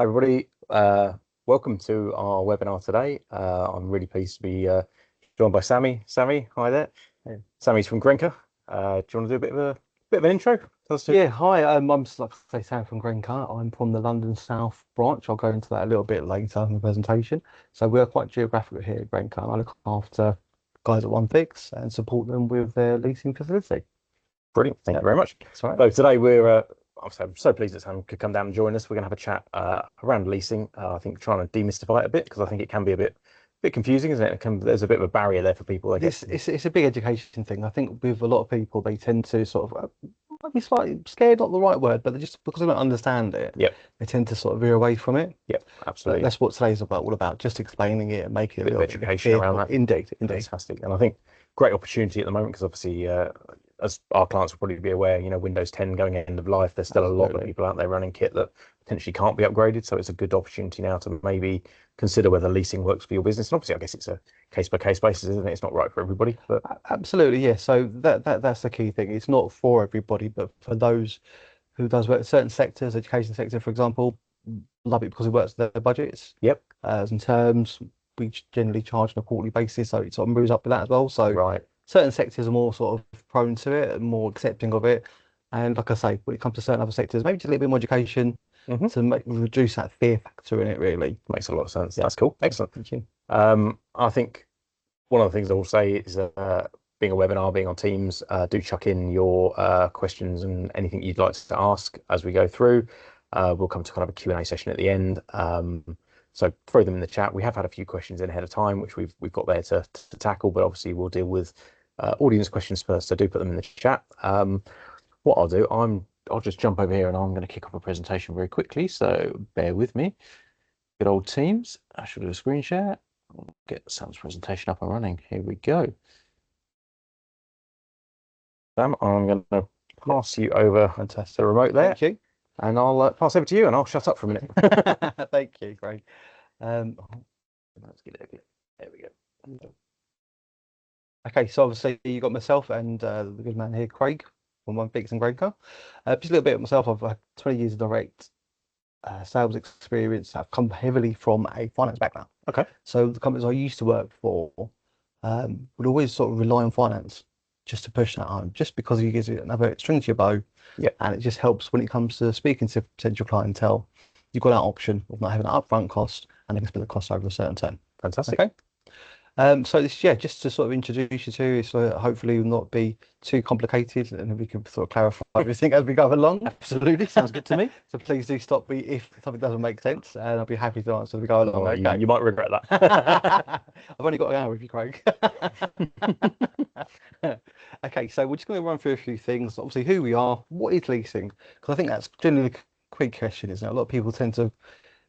Hi everybody, welcome to our webinar today. I'm really pleased to be joined by Sammy. Sammy, hi there. Yeah. Sammy's from Grenke. Do you want to do a bit of an intro? Tell us Yeah, hi. I'm just like I say, Sam from Grenke. I'm from the London South branch. I'll go into that a little bit later in the presentation. So we are quite geographical here at Grenke. I look after guys at One Fix and support them with their leasing facility. Brilliant. Thank you Yeah, very much. that's right. So today I'm so pleased that Sam could come down and join us. We're going to have a chat around leasing. I think trying to demystify it a bit because I think it can be a bit confusing, isn't it? There's a bit of a barrier there for people. They get It's a big education thing. I think with a lot of people, they tend to sort of might be slightly scared, not the right word, but they just because they don't understand it, Yep, they tend to sort of veer away from it. yep, absolutely. That's what today's about, all about, just explaining it and making it a Bit of little bit education around fearful. that. Indeed, indeed. Fantastic. And I think great opportunity at the moment because obviously, as our clients will probably be aware, Windows 10 going end of life, there's still a lot of Absolutely. people out there running kit that potentially can't be upgraded. So it's a good opportunity now to maybe consider whether leasing works for your business. And obviously, I guess it's a case by case basis, isn't it? It's not right for everybody, but Absolutely, yeah. So that's the key thing. It's not for everybody, but for those who does work in certain sectors, education sector, for example, love it because it works with their budgets. yep, As in terms, we generally charge on a quarterly basis, so it sort of moves up with that as well. So right. certain sectors are more sort of prone to it and more accepting of it. And like I say, when it comes to certain other sectors, maybe just a little bit more education hmm to reduce that fear factor in it, really. Makes a lot of sense. Yeah. That's cool. Excellent. Thank you. I think one of the things I will say is being a webinar, being on Teams, do chuck in your questions and anything you'd like to ask as we go through. We'll come to kind of a Q&A session at the end. So throw them in the chat. We have had a few questions in ahead of time, which we've got there to tackle, but obviously we'll deal with audience questions first. So do put them in the chat. What I'll do, I'll just jump over here and I'm going to kick off a presentation very quickly. So bear with me. Good old Teams. I should do a screen share. Get Sam's presentation up and running. Here we go. Sam, I'm going to pass you over Fantastic. the remote there, Thank you. and I'll pass over to you, and I'll shut up for a minute. Thank you, Greg. Oh, Let's get it. There we go. okay, so obviously you got myself and the good man here, Craig, from One Fix and Grenke. Just a little bit of myself. I've had 20 years of direct sales experience. I've come heavily from a finance background. Okay. So the companies I used to work for would always sort of rely on finance just to push that home, just because you get another string to your bow. Yeah. And it just helps when it comes to speaking to potential clientele. You've got that option of not having an upfront cost and they can split the cost over a certain term. Fantastic. Okay. So this, yeah, just to sort of introduce you to, so hopefully will not be too complicated, and we can sort of clarify everything as we go along. Absolutely. Sounds good to me. So please do stop me if something doesn't make sense, and I'll be happy to answer as we go along. Oh, Okay. you might regret that. I've only got an hour with you, Craig. Okay, so we're just going to run through a few things. Obviously, who we are, what is leasing? Because I think that's generally the quick question, isn't it? A lot of people tend to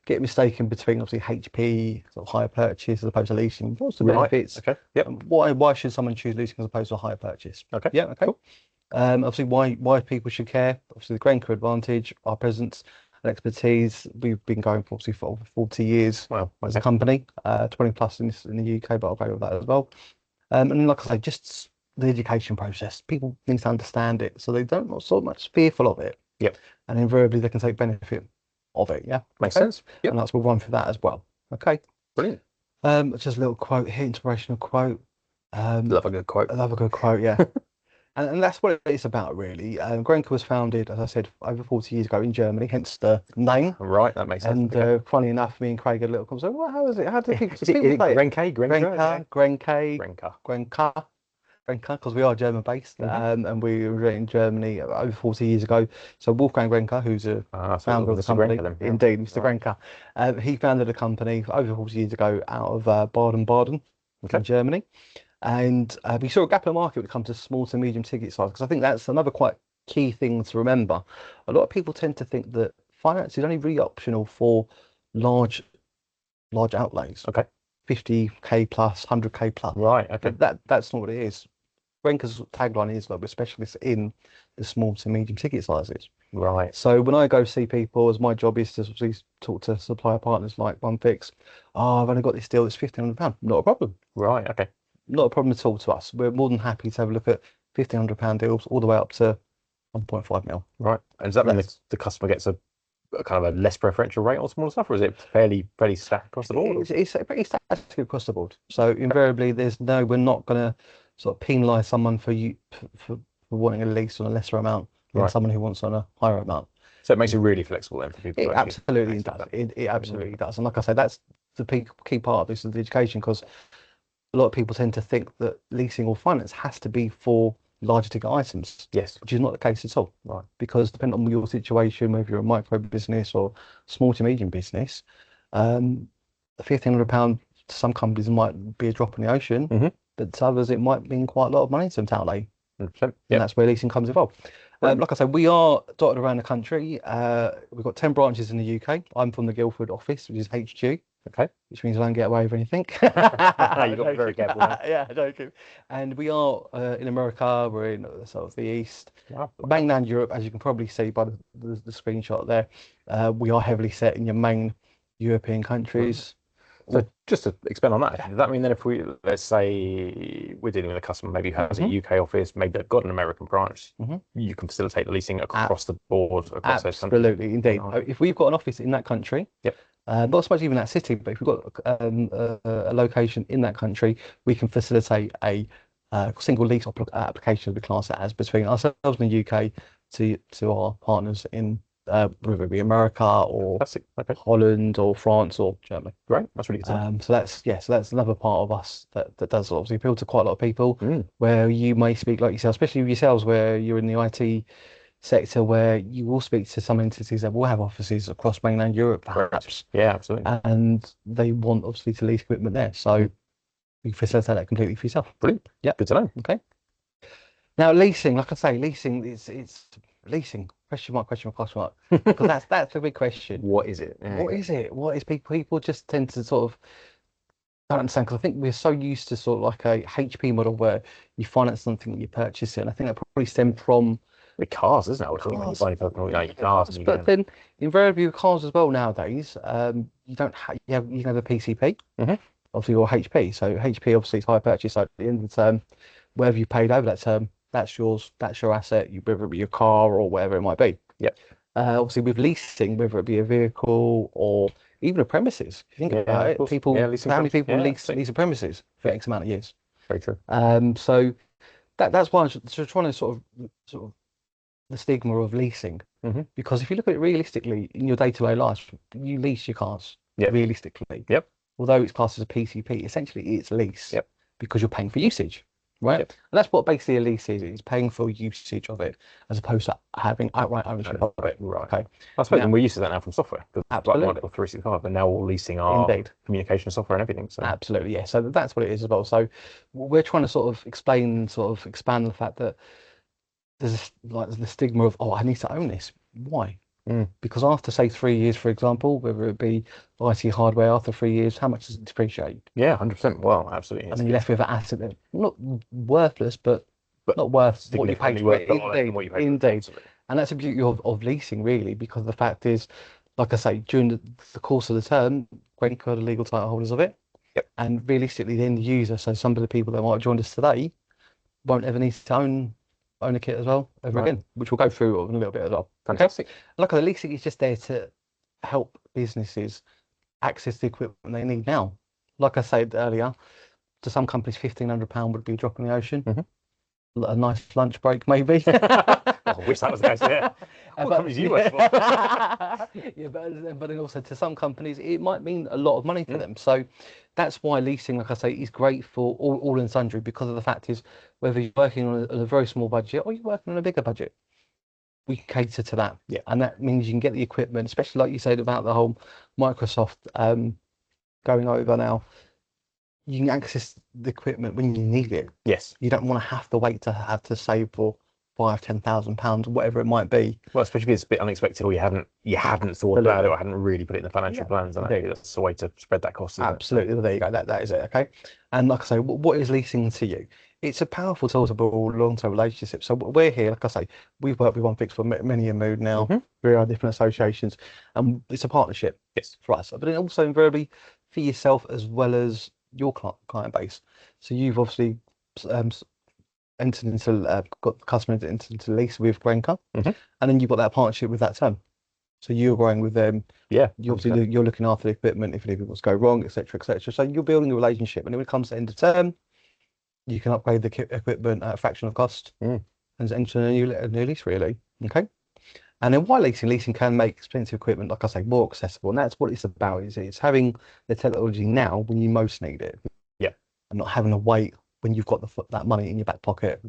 get mistaken between obviously HP, sort of hire purchase as opposed to leasing. What's the Right. benefits? Okay. Yep. Why should someone choose leasing as opposed to a hire purchase? Okay. Yeah. Okay. Cool. Obviously, why people should care? Obviously, the Grenke advantage, our presence and expertise. We've been going for obviously for over 40 years Well, as a company, 20 plus in the UK, but I'll go with that as well. And like I say, just the education process. People need to understand it, so they don't not so much fearful of it. Yep. And invariably, they can take benefit of it. Yeah. Makes Okay? sense. Yep. And that's we'll run through that as well. Okay. Brilliant. Just a little quote here, inspirational quote. Love a good quote. I love a good quote, yeah. And that's what it's about, really. Grenke was founded, as I said, over 40 years ago in Germany, hence the name. Right. That makes sense. And Okay. funny enough, me and Craig had a little conversation. Well, how is it? How do people, Is it say it? Grenke? Grenke, Grenke, Grenke. Grenke, Grenke, because we are German based, and we were in Germany over 40 years ago. So Wolfgang Grenke, who's a So founder of the Mr. company, Grenke then, yeah. indeed, Mr. Right. Grenke, he founded a company over 40 years ago out of Baden-Baden Okay. in Germany. And we saw a gap in the market when it comes to small to medium ticket size, because I think that's another quite key thing to remember. A lot of people tend to think that finance is only really optional for large outlays. Okay. 50k plus, 100k plus. Right. Okay. But that's not what it is. Grenke's tagline is like we're specialists in the small to medium ticket sizes. Right. So when I go see people, as my job is to obviously talk to supplier partners like One Fix, oh, I've only got this deal, it's £1,500. Not a problem. Right. Okay. Not a problem at all to us. We're more than happy to have a look at £1,500 deals all the way up to 1.5 mil. Right. And does that mean That's- the customer gets a a kind of a less preferential rate on smaller stuff, or is it fairly stacked across the board? Or? It's pretty static across the board. So invariably, we're not going to sort of penalise someone for wanting a lease on a lesser amount than Right. someone who wants on a higher amount. So it makes it really flexible then for people to It actually absolutely access does. that. It absolutely does. And like I say, that's the key part of this is the education because a lot of people tend to think that leasing or finance has to be for larger ticket items, Yes. which is not the case at all. Right. Because depending on your situation, whether you're a micro business or small to medium business, £1,500 to some companies might be a drop in the ocean, Hmm. but to others it might mean quite a lot of money to them to outlay. 100%. And Yep. that's where leasing comes involved. Brilliant. Like I said, we are dotted around the country. We've got 10 branches in the UK. I'm from the Guildford office, which is HQ, Okay. which means I don't get away with anything. You got to be very careful now. Yeah, joking. And we are in America. We're in sort of the East, Wow. mainland Europe, as you can probably see by the screenshot there. We are heavily set in your main European countries. So just to expand on that, does that mean that if we, let's say we're dealing with a customer maybe who has a Mhm, UK office, maybe they've got an American branch, mhm. you can facilitate the leasing across the board, across those countries? Absolutely, indeed. Nice. If we've got an office in that country, Yep. not so much even that city, but if we've got a location in that country, we can facilitate a single lease application of the class it as between ourselves in the UK to our partners in whether it be America or Fantastic. Okay. Holland or France or Germany. Great. That's really good to know. So that's another part of us that does obviously appeal to quite a lot of people Mm. where you may speak like yourself, especially with yourselves where you're in the IT sector where you will speak to some entities that will have offices across mainland Europe, Correct. perhaps, Yeah, absolutely. and they want obviously to lease equipment there. So you facilitate that completely for yourself. Brilliant. Yeah. Good to know. Okay. Now leasing, like I say, leasing it's leasing. Question mark, question mark. Because that's the big question. What is it? Yeah, What is it? What is people just tend to sort of don't understand because I think we're so used to sort of like a HP model where you finance something, you purchase it, and I think that probably stemmed from with cars, isn't it? I would think when you cars. buy any personal, your cars and you But get then invariably with cars as well nowadays, you don't have you can have a PCP, hmm obviously, or HP. So HP obviously is hire purchase. So at the end of the term, whatever you paid over that term, that's yours, that's your asset, whether it be your car or whatever it might be. Yep. Obviously with leasing, whether it be a vehicle or even a premises, if you think Yeah, about of it, course. Yeah, leasing how many premises. people Yeah, lease a premises for X amount of years? very true. So that's why I'm trying to sort of the stigma of leasing. Hmm. Because if you look at it realistically in your day-to-day life, you lease your cars Yep. realistically. Yep. Although it's classed as a PCP, essentially it's lease Yep. because you're paying for usage, right? Yep. And that's what basically a lease is. It's paying for usage of it as opposed to having outright ownership of it. Right. Okay. I suppose, Now, and we're used to that now from software, like absolutely. Microsoft 365, but now all leasing our Indeed. communication software and everything. So Absolutely. Yeah. So that's what it is as well. So we're trying to sort of explain, sort of expand the fact that there's like the stigma of, oh, I need to own this. Why? mm. Because after, say, 3 years, for example, whether it be IT hardware after 3 years, how much does it depreciate? Yeah, 100%. Well, absolutely. And then you're left with an asset that's not worthless, but But not worth what you paid significantly for worth it. a lot less than Indeed, what you paid for it. indeed. Absolutely. And that's the beauty of leasing, really, because the fact is, like I say, during the course of the term, Grenke are the legal title holders of it. Yep. And realistically, the end user, so some of the people that might have joined us today, won't ever need to own a kit as well ever Right. again, which we'll go through in a little bit as well. Fantastic. Like the leasing is just there to help businesses access the equipment they need now. Like I said earlier, to some companies, £1,500 would be a drop in the ocean. Mhm. A nice lunch break, maybe. Oh, I wish that was the case. Yeah. What companies you work for? Yeah, but then also to some companies, it might mean a lot of money for Mm. them. So that's why leasing, like I say, is great for all and sundry because of the fact is whether you're working on a very small budget or you're working on a bigger budget, we cater to that. Yeah. And that means you can get the equipment, especially like you said about the whole Microsoft going over now. You can access the equipment when you need it. Yes. You don't want to have to wait to have to save for £5,000, £10,000, whatever it might be. Well, especially if it's a bit unexpected or you hadn't thought about it or hadn't really put it in the financial Yeah, plans, and indeed. actually that's a way to spread that cost, isn't it? Absolutely. Well, there you go. That is it. Okay. And like I say, what is leasing to you? It's a powerful tool to build long-term relationships. So we're here, like I say, we've worked with One Fix for many a mood now. Mhm. We are different associations, and it's a partnership Yes. for us. But then also invariably for yourself as well as your client base. So you've obviously entered into got the customer entered into lease with Grenke, Mhm. and then you've got that partnership with that term. So you're growing with them. Yeah, You obviously 100%. you're looking after the equipment if anything was to go wrong, etc., etc. So you're building a relationship, and when it comes to end of term, you can upgrade the equipment at a fraction of cost Mm. and enter a new lease, really. Okay. And then why leasing can make expensive equipment, like I say, more accessible. And that's what it's about, is it's having the technology now when you most need it Yeah, and not having to wait when you've got that money in your back pocket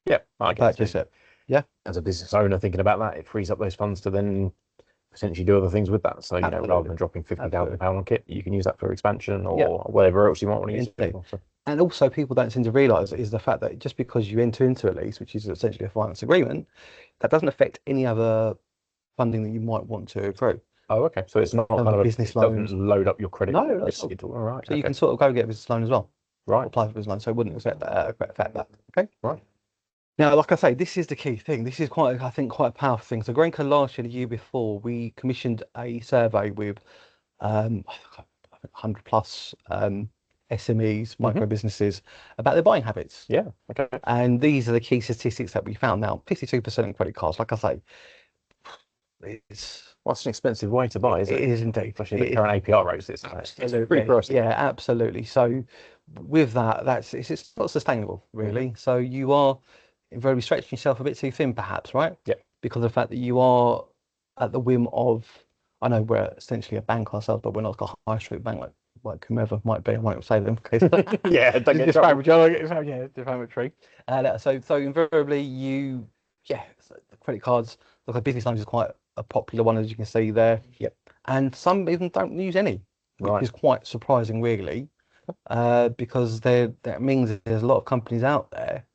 yeah, I to guess purchase it. Yeah, as a business owner thinking about that, it frees up those funds to then potentially do other things with that. So, rather absolutely. than dropping £50,000 Absolutely. on kit, you can use that for expansion Yeah, or whatever else you might want to use it indeed. for. So, And also people don't seem to realise is the fact that just because you enter into a lease, which is essentially a finance agreement, that doesn't affect any other funding that you might want to accrue. oh, okay. So it's not Other kind of, business it doesn't loans. load up your credit No, not at risk all. at all. All right. So you Okay. can sort of go get a business loan as well, or Right. apply for a business loan. So it wouldn't affect that. Okay. Right. Now, like I say, this is the key thing. This is quite, I think, quite a powerful thing. So Grenke last year, the year before, we commissioned a survey with I think 100 plus SMEs, Hmm. micro businesses about their buying habits. Yeah. Okay. And these are the key statistics that we found. Now, 52% in credit cards, like I say, it's Well, that's an expensive way to buy, isn't it it? is indeed. Especially at the current APR rates. It's pretty Absolutely. pricey. Yeah, absolutely. So with that, it's not sustainable, Hmm. really. So you are very stretching yourself a bit too thin, perhaps, right? Yeah. Because of the fact that you are at the whim of, I know we're essentially a bank ourselves, but we're not like a high street bank like whomever might be. I won't say them because Yeah. Don't get in trouble. yeah, defamatory. So invariably yeah, so the credit cards, like a business loans is quite a popular one, as you can see there. Yep. And some even don't use any, which Right. is quite surprising, really, because that means that there's a lot of companies out there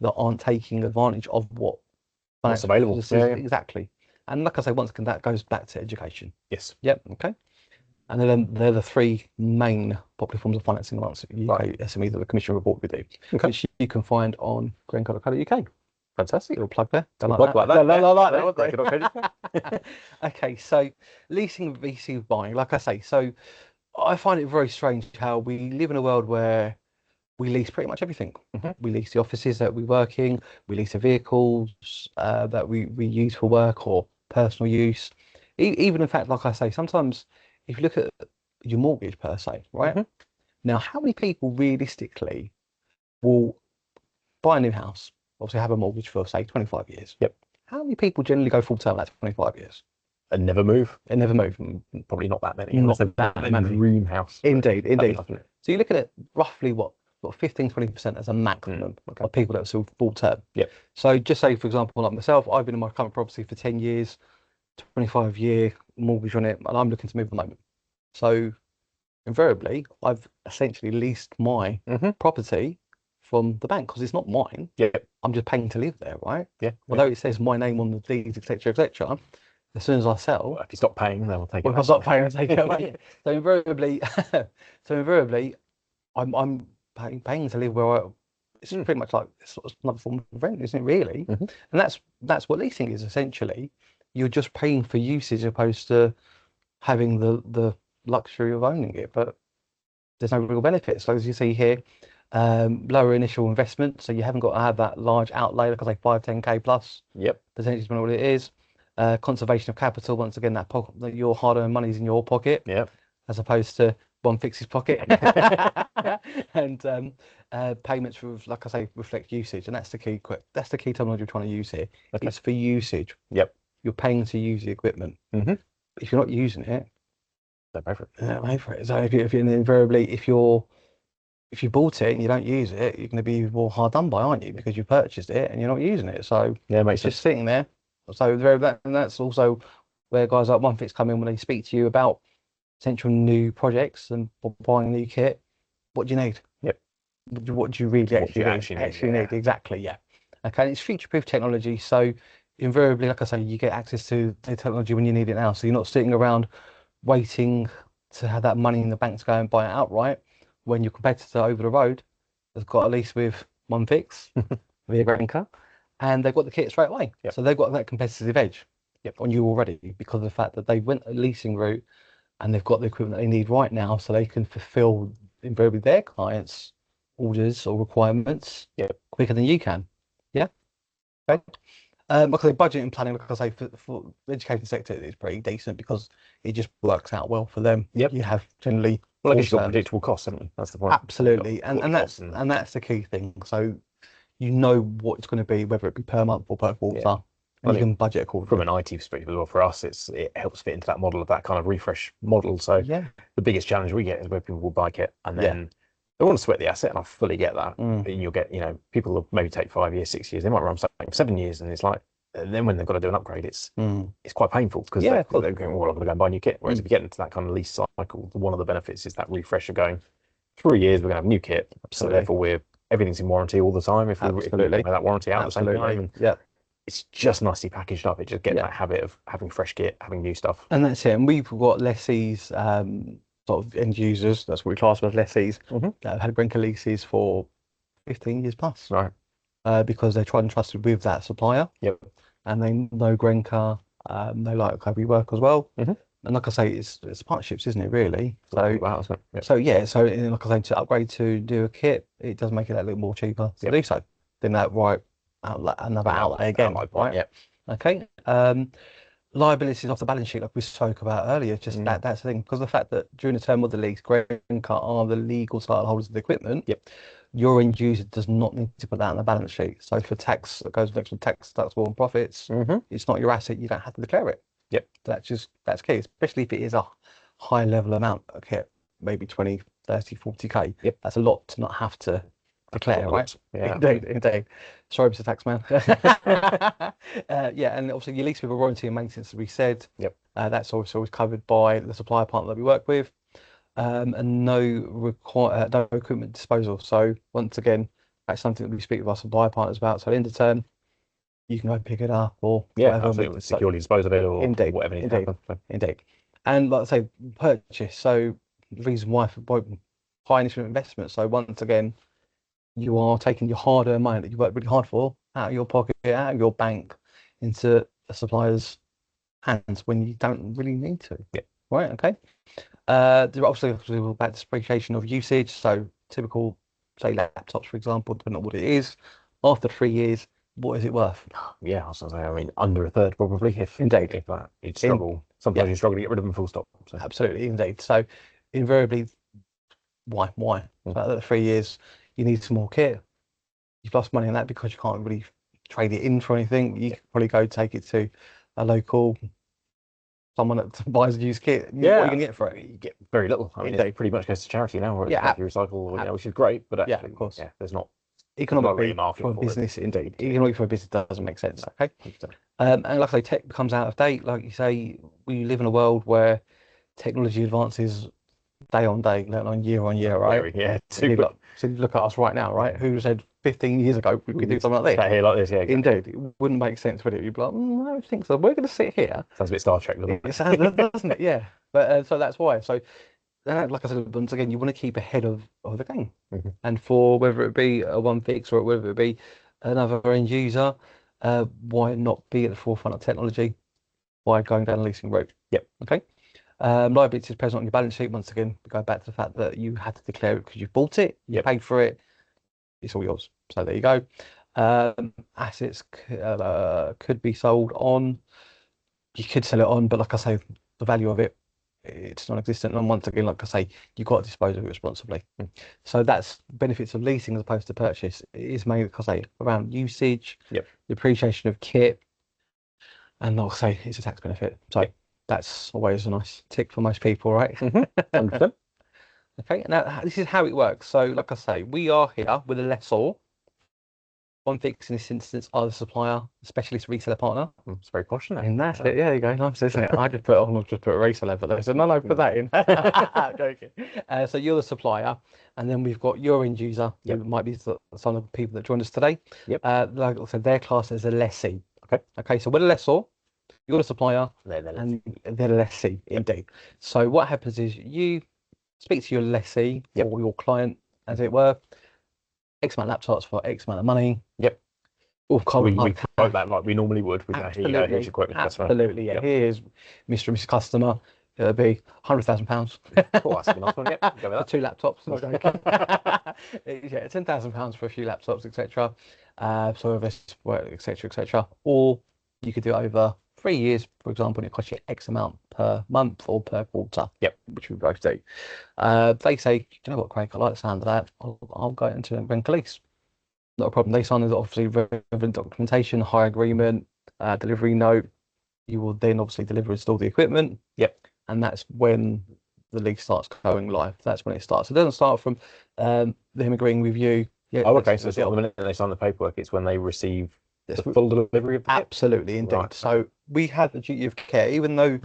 that aren't taking advantage of what What's financial available? services Yeah. Yeah. exactly. And like I say, once again, that goes back to education. Yes. Yep. Okay. And then they're the three main popular forms of financing amongst Right. UK SMEs that the Commission report we do, Okay. which you can find on greencard.co.uk. Fantastic. Little plug there. Don't Little like plug like that. that. Yeah. Don't like Yeah. that one Great. Good. Okay. there. Okay, so leasing VC buying, like I say, so I find it very strange how we live in a world where we lease pretty much everything. Hmm. We lease the offices that we work in, we lease the vehicles that we use for work or personal use. Even in fact, like I say, sometimes if you look at your mortgage per se, right? Hmm. Now, how many people realistically will buy a new house, obviously have a mortgage for say 25 years? Yep. How many people generally go full term at 25 years And never move. and never move? Probably not that many, unless Not they've got that their many. dream house. But Indeed, that'd be indeed. nice, wouldn't So you're looking at roughly what 15, 20% as a it? maximum Okay. of people that are still full term. Yep. So just say, for example, like myself, I've been in my current property for 10 years, 25-year mortgage on it, and I'm looking to move at the moment. So invariably, I've essentially leased my Hmm. property from the bank because it's not mine. Yep. I'm just paying to live there, right? Yeah. Yeah. Although it says my name on the deeds, etc., etc. As soon as I Well, sell, if you stop paying, they'll take it well, if I back. start paying, I take it away. So invariably, I'm paying to live where it's Mm. pretty much like it's sort of another form of rent, isn't it really? Hmm. And that's what leasing is essentially. You're just paying for usage opposed to having the luxury of owning it, but there's no real benefit. So as you see here, lower initial investment, so you haven't got to have that large outlay, like I say, 5, 10K plus, Yep. percentage depending on what it is. Conservation of capital, once again, that your hard-earned money's in your pocket Yep. as opposed to one fixes pocket. And payments for, like I say, reflect usage, and that's the key terminology we're trying to use here. Okay. It's for usage. Yep. You're paying to use the equipment. Hmm. If you're not using it, Don't pay for it. don't pay for it. So if you invariably, if you bought it and you don't use it, you're going to be more hard done by, aren't you? Because you purchased it and you're not using it. So Yeah, makes it's just sense. sitting there. So and that's also where guys like OneFix come in when they speak to you about potential new projects and buying a new kit. What do you need? Yep. What do you really What do actually you need? actually need? Actually Yeah. need, exactly, yeah. Okay, and it's future-proof technology. So invariably, like I say, you get access to the technology when you need it now. So you're not sitting around waiting to have that money in the bank to go and buy it outright when your competitor over the road has got a lease with OneFix via Grenke, and they've got the kit straight away. Yep. So they've got that competitive edge Yep. on you already because of the fact that they went a leasing route and they've got the equipment that they need right now, so they can fulfill invariably their clients' orders or requirements Yep. quicker than you can. Yeah. Okay. Like I say, budgeting and planning, like I say, for the education sector, it's pretty decent because it just works out well for them. Yep. You have generally Well, I guess you've got alternate. predictable costs, haven't you? That's the point. You've got Absolutely, and quarterly and costs that's and and that's the key thing. So you know what it's going to be, whether it be per month or per yeah. quarter, and I you think can budget from accordingly. an IT perspective as well, for us, it helps fit into that model of that kind of refresh model. So Yeah, the biggest challenge we get is where people will buy kit and yeah, then they want to sweat the asset, and I fully get that. mm, And you'll get, people will maybe take 5 years, 6 years, they might run something 7 years, and it's like, and then when they've got to do an upgrade, mm. it's quite painful because Yeah, of course. they're going, well, I'm going to go and buy new kit. Whereas Mm, if you get into that kind of lease cycle, one of the benefits is that refresh of going 3 years, we're going to have new kit. So absolutely, therefore, everything's in warranty all the time. If we absolutely, have that warranty out at the same time, absolutely. and Yeah, it's just nicely packaged up. It just gets yeah, that habit of having fresh kit, having new stuff. and that's it. And we've got lessees, sort of end users. That's what we class as lessees Hmm. that have had Grenke leases for 15 years plus, Right. because they're tried and trusted with that supplier, Yep. and they know Grenke. They like how we work as well. Hmm. And like I say, it's partnerships, isn't it, really? That's all So about, isn't it? Yep. so yeah, so like I say, to upgrade to do a kit, it does make it that little more cheaper to Yep. do so. Then that right another outlay again, Outlive point. right? Yep. Okay. Liabilities off the balance sheet, like we spoke about earlier, just Mm. that's the thing. Because the fact that during the term of the lease, Grenke are the legal title holders of the equipment, Yep. your end user does not need to put that on the balance sheet. So for tax, that goes next to tax, taxable on profits, Hmm. it's not your asset, you don't have to declare it. Yep. That's key, especially if it is a high level amount of kit, maybe 20, 30, 40K. Yep. That's a lot to not have to declare, right? Yeah. Indeed, indeed. Sorry, Mr. Taxman. Yeah, and obviously you lease with a warranty and maintenance, as we said. Yep. That's also always covered by the supplier partner that we work with. And no equipment disposal. So once again, that's something that we speak with our supplier partners about. So at the end of term, you can go pick it up or Yeah, whatever. absolutely. So Securely dispose of it or indeed, whatever needs to indeed, happen. So, indeed. And like I say, purchase. So the reason why high initial investment. So once again, you are taking your hard-earned money that you worked really hard for out of your pocket, out of your bank, into a supplier's hands when you don't really need to. yeah. Right? Okay. There are obviously about depreciation of usage. So typical, say, laptops, for example, depending on what it is, after 3 years, what is it worth? Yeah, I was gonna say, I mean, under a third probably. Indeed. If that, you'd In struggle. Yeah, Sometimes you struggle to get rid of them full stop. So, absolutely, indeed. So invariably, why? Why? mm. So at 3 years, you need some more kit. You've lost money on that because you can't really trade it in for anything. You could probably go take it to a local someone that buys a used kit. What are you Yeah, gonna get for it? you get very little. I mean, it Indeed. pretty much goes to charity now, or it's Yeah, factory recycle, which is great, but yeah, actually, of course. yeah, there's not really a Economically market for a for it. business, indeed. Yeah. Economically for a business doesn't make sense. No, Okay. 100%. And like I say, tech becomes out of date. Like you say, we live in a world where technology advances day on year on year, right? Very, yeah, You super. look, so you look at us right now, right? Yeah. Who said 15 years ago we could do something like this? Sat here like this, yeah, exactly. Indeed, it wouldn't make sense, would it? You'd be like, I don't think so. We're going to sit here. Sounds a bit Star Trek, doesn't It sounds, it? doesn't it? Yeah. But so that's why. So, like I said, once again, you want to keep ahead of the game. Mhm. And for whether it be a one fix or whether it be another end user, why not be at the forefront of technology? Why going down the leasing route? Yep. Okay. Liability is present on your balance sheet. Once again, we go back to the fact that you had to declare it because you bought it, you Yep. paid for it, it's all yours. So there you go. Assets could be sold on. You could sell it on, but like I say, the value of it, it's non-existent. And once again, like I say, you've got to dispose of it responsibly. Mm. So that's benefits of leasing as opposed to purchase. It is mainly, like I say, around usage, Yep. depreciation of kit, and like I say, it's a tax benefit. So Yep. that's always a nice tick for most people, right? 100%. Okay, now this is how it works. So, like I say, we are here with a lessor. One fix in this instance are the supplier, specialist reseller partner. It's very posh, isn't it? And that's it. Yeah, there you go. Nice, isn't it? I just put on, just put a reseller, but they said, no, put that in. Joking. So you're the supplier, and then we've got your end user, who Yep. might be some of the people that joined us today. Yep. Like I said, their class as a lessee. Okay. Okay, so we're the lessor, you're the supplier, There, there, and they're the lessee, indeed. So what happens is you speak to your lessee Yep. or your client, as it were, X amount of laptops for X amount of money. Yep. Oh, We quote that like we normally would. We go, here you go, here's your quote, Mr. Customer. Absolutely, yeah. Yep. Here's Mr. and Mrs. Customer. It'll be £100,000 Oh, that's a nice one. Yep, go with for that. 2 laptops. Not joking. Yeah, £10,000 for a few laptops, etc. so invest, etc., etc. Or you could do it over 3 years, for example, and it costs you X amount per month or per quarter, Yep. which we both do. They say, you know what, Craig, I like the sound of that. I'll go into a Grenke lease. Not a problem. They sign obviously relevant documentation, hire agreement, delivery note. You will then obviously deliver, install the equipment, Yep. and that's when the lease starts going live. That's when it starts. It doesn't start from them agreeing with you. Yeah, Oh, let's okay. do So the it's not the deal. minute they sign the paperwork, it's when they receive Yes, the full delivery of the kit. absolutely, Right. indeed. So we have the duty of care, even though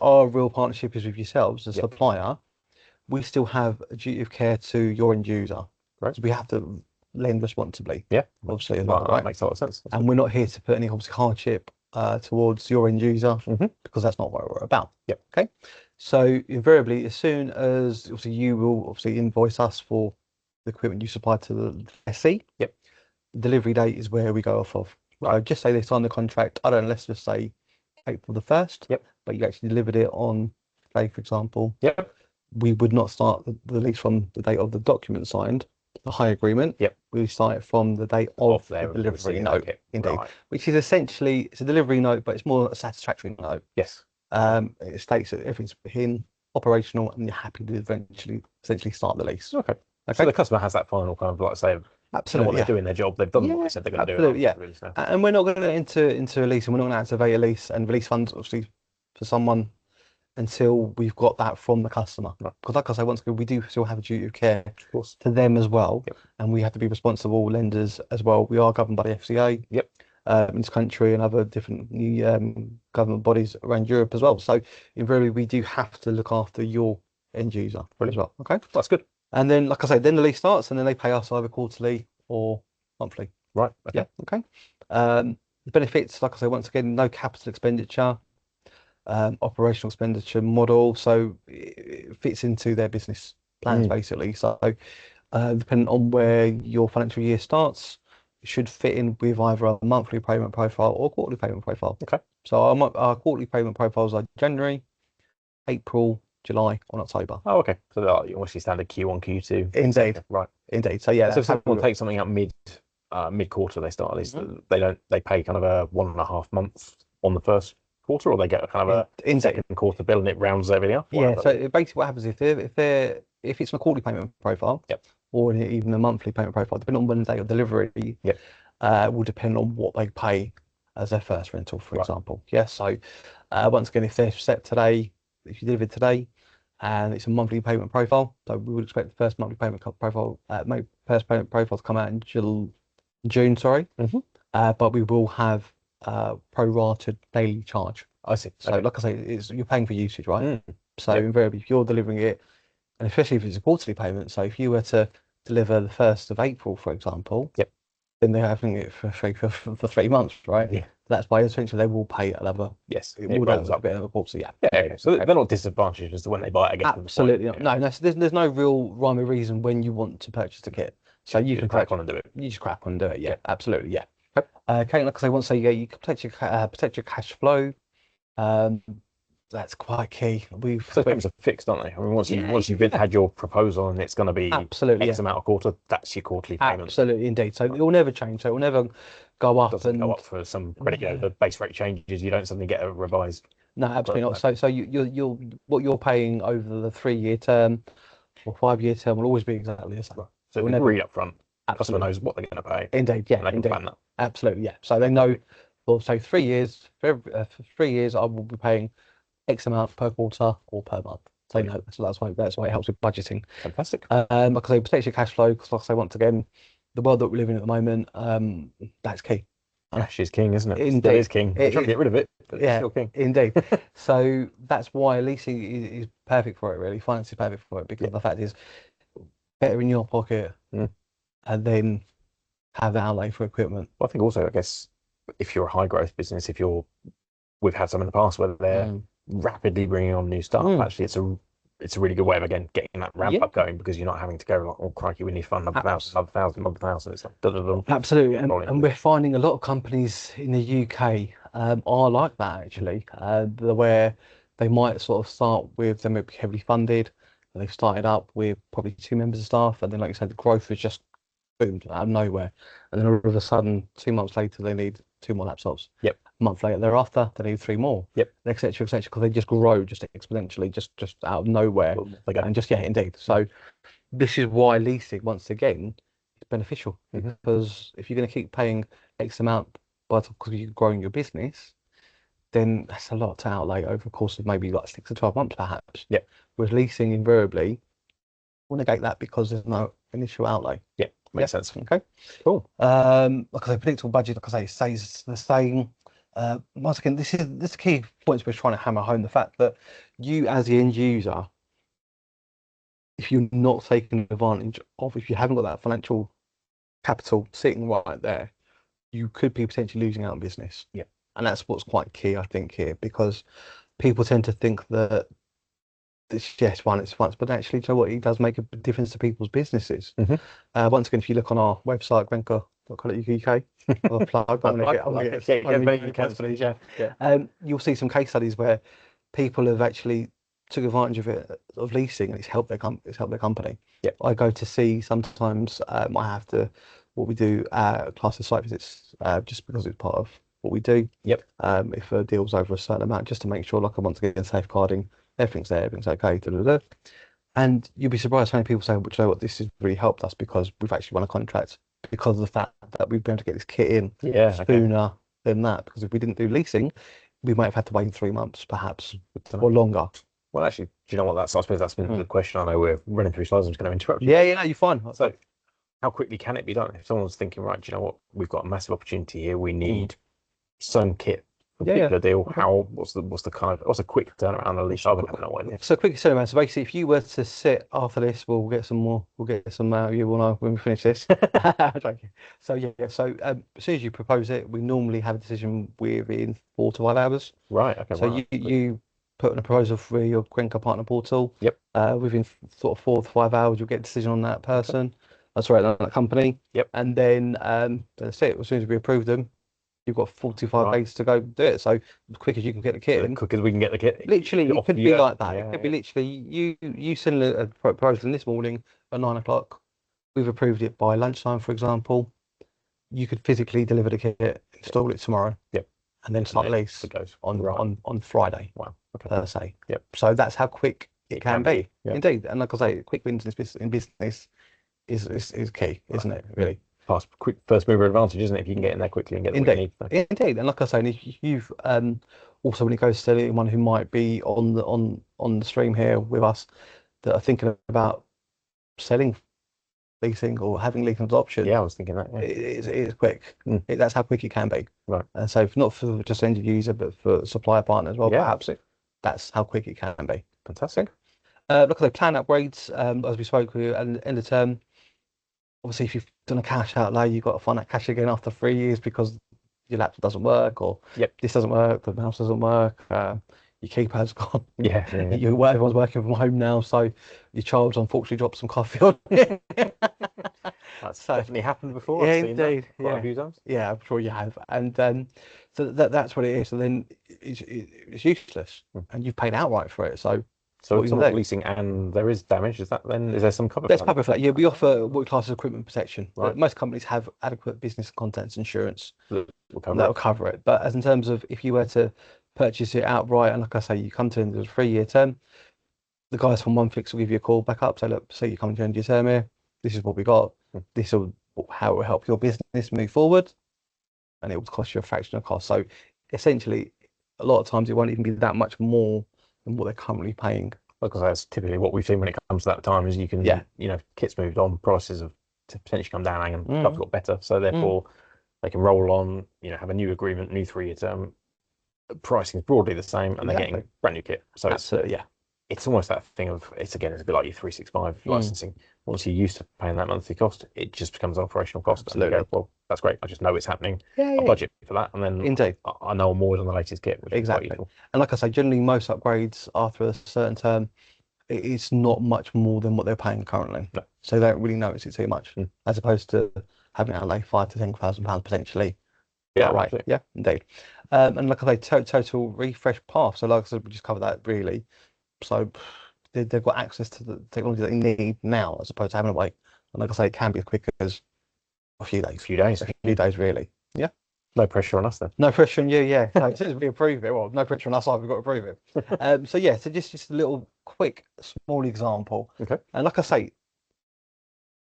our real partnership is with yourselves, the Yep. supplier. We still have a duty of care to your end user. Right. So we have to lend responsibly, Yeah. obviously, as Well, well, that right? makes a lot of sense. That's And good. we're not here to put any obviously hardship towards your end user Hmm. because that's not what we're about. Yep. Okay. So invariably, as soon as obviously you will obviously invoice us for the equipment you supply to the SC, Yep. delivery date is where we go off of. Right. So just say they sign the contract, I don't know, let's just say April the 1st, Yep. but you actually delivered it on, say, for example, Yep. we would not start the lease from the date of the document signed, the hire agreement. Yep. We start it from the date Off of the there, delivery receiving the note, kit. indeed, Right. which is essentially it's a delivery note, but it's more a satisfactory note. Yes. It states that everything's in operational and you're happy to eventually essentially start the lease. Okay. So Okay, the customer has that final kind of like say, you know what, absolutely, they're yeah. doing their job. They've done what Yeah, they said they're going to do, and I'm absolutely, yeah. really now. And we're not going to enter into a lease, and we're not going to activate a lease and release funds, obviously, for someone until we've got that from the customer. Right. Because, like I say, once again, we do still have a duty of care Of course. to them as well, Yep. and we have to be responsible lenders as well. We are governed by the FCA Yep. in this country and other different government bodies around Europe as well. So, invariably, we do have to look after your end user as Brilliant. well. Okay. That's good. And then, like I say, then the lease starts, and then they pay us either quarterly or monthly. Right. Yeah. Okay. Okay. The benefits, like I say, once again, no capital expenditure, operational expenditure model, so it fits into their business plans Mm. basically. So, depending on where your financial year starts, it should fit in with either a monthly payment profile or quarterly payment profile. Okay. So, our quarterly payment profiles are January, April, July, and October. Oh, okay. So they're like, what's your standard Q1, Q2, Indeed, etc. Right. indeed. So, yeah, So that's if how someone takes something out mid quarter, they start at least they pay kind of a 1.5 months on the first quarter, or they get a kind of a indeed. second quarter bill and it rounds everything up. Yeah, so basically what happens if it's a quarterly payment profile, Yep. or even a monthly payment profile, depending on when the date of delivery, Yep. will depend on what they pay as their first rental, for Right. example. Yeah, so once again, if they're set today, if you deliver today, and it's a monthly payment profile, so we would expect the first monthly payment profile, first payment profile to come out in June, sorry. Hmm. But we will have prorated daily charge. I see. So, Okay. like I say, you're paying for usage, right? Mm. So Yep. invariably, if you're delivering it, and especially if it's a quarterly payment, so if you were to deliver the 1st of April, for example, Yep. then they're having it for 3 months, right? Yeah. That's by essentially they will pay another, Yes. it It will rolls a up. bit of a quarter, yeah. Yeah. Indeed. Okay. So Okay. they're not disadvantaged as to when they buy it. I guess is the point. Absolutely not. Yeah. No, there's no real rhyme or reason when you want to purchase the kit. So you can crack on and do it. you just crack on and do it. Yeah, Yeah. absolutely. Yeah. Okay. Okay, like I say, once say yeah, you can protect your cash flow. Um, that's quite key. So payments are fixed, aren't they? I mean, once you've Yeah, had your proposal and it's going to be absolutely, X yeah. amount of quarter, that's your quarterly payment. Absolutely, indeed. So it Right. will never change. So it will never go up Doesn't go and up for some credit. The base rate changes. You don't suddenly get a revised no, quote. absolutely not. No. So you'll what you're paying over the 3 year term or 5 year term will always be exactly the same. Right. So It if will it's never agreed up front, the customer absolutely knows what they're going to pay indeed, yeah, and they can indeed. plan that. Absolutely, yeah. So they know for 3 years, for 3 years I will be paying X amount per quarter or per month. So you know, so that's why it helps with budgeting. Fantastic. Because it protects your cash flow, because like I say, once again, the world that we live in at the moment, that's key. Cash is king, isn't it? Still Indeed. is king. They're trying to get rid of it, but it's Yeah, still king. indeed. So that's why leasing is perfect for it, really. Finance is perfect for it because Yeah. the fact is better in your pocket Mm. and then have the outlay for equipment. Well, I think also, I guess, if you're a high growth business, we've had some in the past where they're Mm. rapidly bringing on new stuff. Mm. Actually, it's a really good way of again getting that ramp Yeah, up going because you're not having to go like, oh crikey, we need to fund another thousand, abs another thousand, another thousand. It's like da da da. absolutely. Rolling And with we're finding a lot of companies in the UK are like that actually, where they might sort of start with them heavily funded. And they've started up with probably two members of staff, and then, like you said, the growth is just boomed out of nowhere. And then all of a sudden, 2 months later, they need two more laptops. Yep. A month later, thereafter, they need three more. Yep. Et cetera, et cetera, because they just grow just exponentially, just out of nowhere. They go. And just, yeah, indeed. So this is why leasing, once again, is beneficial because if you're going to keep paying X amount because you're growing your business, then that's a lot to outlay over the course of maybe like 6 to 12 months, perhaps. Yep. Whereas leasing invariably will negate that because there's no initial outlay. Yeah, makes sense. Okay. Cool. Like I say, predictable budget, like I say, stays the same. Once again, this key points we're trying to hammer home the fact that you as the end user, if you're not taking advantage of, if you haven't got that financial capital sitting right there, you could be potentially losing out on business. Yeah. And that's what's quite key, I think, here, because people tend to think that it's yes, it's once, but actually, you know what, it does make a difference to people's businesses. Once again, if you look on our website, Grenke.co.uk, I'll plug, you'll see some case studies where people have actually took advantage of it of leasing, and it's helped their company. Yeah. I go to see sometimes. I have to what we do class of site visits just because it's part of what we do. Yep. If a deal's over a certain amount, just to make sure, like, once again, safeguarding everything's there, everything's okay. And you'll be surprised how many people say, "Well, you know what, this has really helped us because we've actually won a contract because of the fact that we've been able to get this kit in sooner than that. Because if we didn't do leasing, we might have had to wait 3 months, perhaps, or longer." Well, actually, do you know what that's? I suppose that's been the question. I know we're running through slides. I'm just going to interrupt you. Yeah, you're fine. So, how quickly can it be done? If someone's thinking, right, do you know what? We've got a massive opportunity here. We need some kit for a particular deal. What's a quick turnaround on the lease? I wouldn't have no idea. So quick turnaround. So basically, if you were to sit after this, we'll get some more. We'll get some you will know when we finish this. So yeah. So as soon as you propose it, we normally have a decision within 4 to 5 hours. Right. Okay. So you put in a proposal for your Grenke partner portal. Yep. Within sort of 4 to 5 hours, you'll get a decision on that person. That's right, on that company. Yep. And then that's it. As soon as we approve them, you've got 45 days to go do it. So as quick as you can get the kit in. As quick as we can get the kit. Literally, it could be like that. It could be literally you send a proposal in this morning at 9 o'clock. We've approved it by lunchtime, for example. You could physically deliver the kit, install it tomorrow. Yep. And then start the lease on Friday. Wow. Okay. Per se. Yep. So that's how quick it can be. Yep. Indeed. And like I say, quick wins in business is key, isn't it? Really. Quick first mover advantage, isn't it? If you can get in there quickly and get what you need. Indeed. And like I say, if you've also, when it goes to anyone who might be on the stream here with us that are thinking about selling leasing or having leasing as an option. Yeah, I was thinking that. Yeah. It is quick. That's how quick it can be. Right. And so if not for just end user, but for supplier partner as well, perhaps that's how quick it can be. Fantastic. Look at the plan upgrades, as we spoke with at the end of term. Obviously, if you've done a cash outlay, you've got to find that cash again after 3 years because your laptop doesn't work, or this doesn't work, the mouse doesn't work, your keypad's gone. Yeah. Everyone's working from home now, so your child's unfortunately dropped some coffee on it. That's definitely happened before. Yeah, I've seen indeed. that quite a few times. Yeah, I'm sure you have. And so that's what it is. So then it's useless, and you've paid outright for it. So it's not leasing and there is damage. Is there some cover? There's cover for that. Yeah, we offer what we class as equipment protection. Right. Most companies have adequate business contents insurance that will cover it. But as in terms of if you were to purchase it outright, and like I say, you come to the end of a 3-year term, the guys from OneFix will give you a call back up. Say, look, say you come to the end of your term here. This is what we got. This will how it will help your business move forward, and it will cost you a fraction of cost. So essentially, a lot of times it won't even be that much more than what they're currently paying. Because that's typically what we've seen when it comes to that time is you can, kit's moved on, prices have potentially come down and stuff's got better. So therefore they can roll on, have a new agreement, new 3-year term. Pricing is broadly the same and they're getting brand new kit. So it's almost that thing of, it's a bit like your 365 licensing. Once you're used to paying that monthly cost, it just becomes an operational cost. Absolutely. And you go, well, that's great. I just know it's happening. I budget for that. And then indeed, I know I'm always on the latest kit, which is quite useful. And like I say, generally most upgrades after a certain term, it's not much more than what they're paying currently. No. So they don't really notice it too much, as opposed to having to outlay £5,000 to £10,000 potentially. Yeah, right. Absolutely. Yeah, indeed. And like I say, total refresh path. So like I said, we just covered that really. So they've got access to the technology that they need now, as opposed to having to wait. And like I say, it can be as quick as A few days. A few days. A few days, really. Yeah. No pressure on us then. No pressure on you, yeah. No, as soon as we approve it, well, no pressure on us either, we've got to approve it. So yeah, so just a little quick, small example. Okay. And like I say,